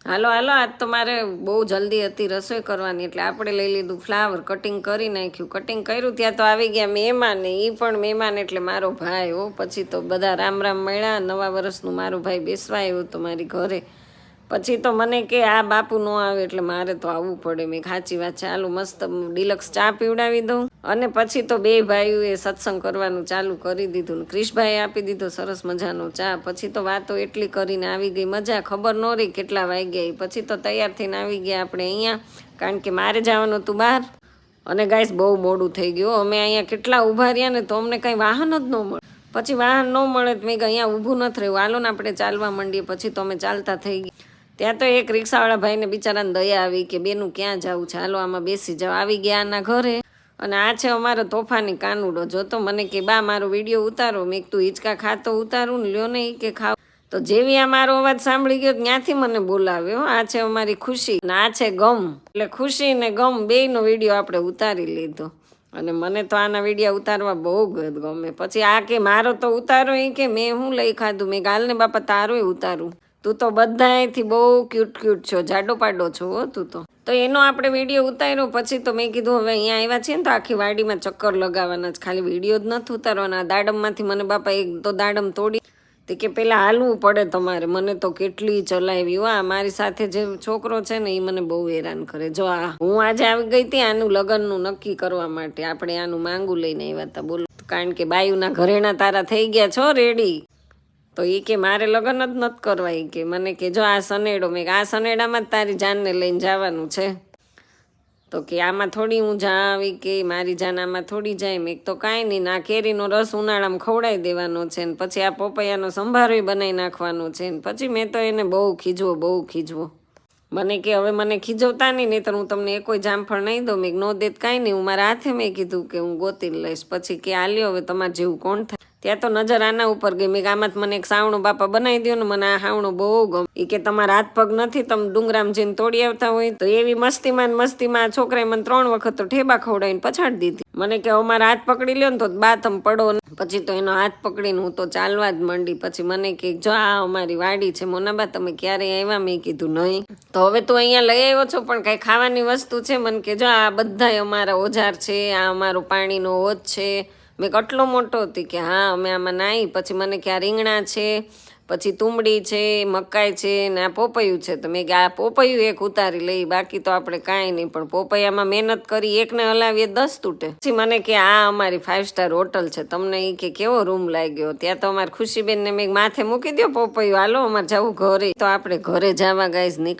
હાલો હાલો, આજ તો મારે બહુ જલ્દી હતી રસોઈ કરવાની, એટલે આપણે લઈ લીધું ફ્લાવર, કટિંગ કરી નાખ્યું. કટિંગ કર્યું ત્યાં તો આવી ગયા મહેમાન, એ પણ મહેમાન એટલે મારો ભાઈ હો. પછી તો બધા રામ રામ મળ્યા. નવા વર્ષનું મારો ભાઈ બેસવા આવ્યો તો મારી ઘરે. પછી તો મને કે આ બાપુ ન આવે એટલે મારે તો આવવું પડે. મેં સાચી વાત છે, આલું મસ્ત ડિલક્સ ચા પીવડાવી દઉં. અને પછી તો બે ભાઈઓએ સત્સંગ કરવાનું ચાલુ કરી દીધું. ક્રિશભાઈ આપી દીધો સરસ મજાનો ચા. પછી તો વાતો એટલી કરીને આવી ગઈ મજા, ખબર ન રહી કેટલા વાગ્યા. પછી તો તૈયાર થઈને આવી ગયા આપણે અહીંયા, કારણ કે મારે જવાનું હતું બહાર. અને ગાઈસ બહુ મોડું થઈ ગયું. અમે અહીંયા કેટલા ઊભા રહ્યા ને તો અમને કંઈ વાહન જ ન મળે. પછી વાહન ન મળે તો મેં કહ્યું અહીંયા ઊભું નથી રહ્યું, હાલો ને આપણે ચાલવા માંડીએ. પછી તો અમે ચાલતા થઈ ગયા. ત્યાં તો એક રિક્ષાવાળા ભાઈને બિચારાને દયા આવી કે બેનું ક્યાં જવું છે, હાલો આમાં બેસી જાઓ. આવી ગયા આના ઘરે. અને આ છે અમારો તોફાની કાનુડો. જો તો મને કે બા મારો વિડીયો ઉતારો. મેં તું હિંચકા ખાતો ઉતારું ને, લ્યો ને એ કે ખાવ. તો જેવી આ મારો અવાજ સાંભળી ગયો ત્યાંથી મને બોલાવ્યો. આ છે અમારી ખુશી ને આ છે ગમ. એટલે ખુશી ને ગમ બેયનો વિડીયો આપણે ઉતારી લીધો. અને મને તો આના વિડીયો ઉતારવા બહુ ગમે. પછી આ કે મારો તો ઉતારો, એ કે મેં હું લઈ ખાધું. મેં ગાલ ને બાપા તારોય ઉતારું. તું તો બધાથી બહુ ક્યુટ છો, જાડો પાડો છો હો તું તો એનો આપણે વિડીયો ઉતાર્યો. પછી તો મેં કીધું હવે અહીંયા આવ્યા છીએ ને તો આખી વાડીમાં ચક્કર લગાવવાના જ, ખાલી વિડીયો જ નથી ઉતારવાના. દાડમમાંથી મને બાપા એક તો દાડમ તોડી તે કે પેલા હાલવું પડે તમારે. મને તો કેટલી ચલાવી હો. આ મારી સાથે જે છોકરો છે ને એ મને બહુ હેરાન કરે. જો આ હું આજે આવી ગઈ હતી આનું લગ્નનું નક્કી કરવા માટે. આપણે આનું માંગુ લઈને આવ્યા હતા, બોલો. કારણ કે બાયુના ઘરેણા તારા થઈ ગયા છો રેડી. તો એ કે મારે લગ્ન જ નથી કરવા. એ કે મને કે જો આ સનેડો, મેં આ સનેડામાં જ તારી જાનને લઈને જવાનું છે. તો કે આમાં થોડી હું જાવી કે મારી જાન આમાં થોડી જાય. મેં તો કાંઈ નહીં, ના કેરીનો રસ ઉનાળામાં ખવડાવી દેવાનો છે ને પછી આ પોપૈયાનો સંભારોય બનાવી નાખવાનો છે ને. પછી મેં તો એને બહુ ખીજવો. મને કે હવે મને ખીજવતા નહીં તો હું તમને એ કોઈ જામફળ નહીં દઉં. મેં ન દેત કાંઈ નહીં, હું મારા હાથે મેં કીધું કે હું ગોતી લઈશ. પછી કે આલ્યો હવે તમારે જેવું કોણ થાય. ત્યાં તો નજર આના ઉપર ગઈ. મેં આમાં મને એક સાવણો બાપા બનાવી દો ને, મને આ સાવણો બહુ ગમે. એ કે તમારા હાથ પગ નથી, તમે ડુંગરામ જઈને તોડી આવતા હોય. તો એવી મસ્તીમાં આ છોકરાએ મને 3 વખત તો ઠેબા ખવડાવીને પછાડી દીધી. મને કે અમારા હાથ પકડી લ્યો ને તો બા તમે પડો. પછી તો એનો હાથ પકડીને હું તો ચાલવા જ માંડી. પછી મને કે જો આ અમારી વાડી છે મોનાબા, તમે ક્યારે આવ્યા? મેં કીધું નહીં. તો હવે તું અહીંયા લઈ આવ્યો છો પણ કઈ ખાવાની વસ્તુ છે? મને કે જો આ બધા અમારા ઓજાર છે, આ અમારો પાણીનો હોજ છે. મેં કેટલો મોટો હતી કે હા અમે આમાં નાહી. પછી મને કે આ રીંગણા છે, પછી તુંબડી છે, મકાઈ છે ને આ પોપૈયું છે. તો મેં કે આ પોપૈયું એક ઉતારી લઈ, બાકી તો આપણે કાંઈ નહીં. પણ પોપૈયામાં મહેનત કરી, એકને હલાવીએ 10 તૂટે. પછી મને કે આ અમારી 5 સ્ટાર હોટલ છે, તમને એ કે કેવો રૂમ લાગ્યો? ત્યાં તો અમારી ખુશીબેનને મેં માથે મૂકી દો પોપૈયું, હાલો અમારે જવું ઘરે. તો આપણે ઘરે જવા ગાઈઝ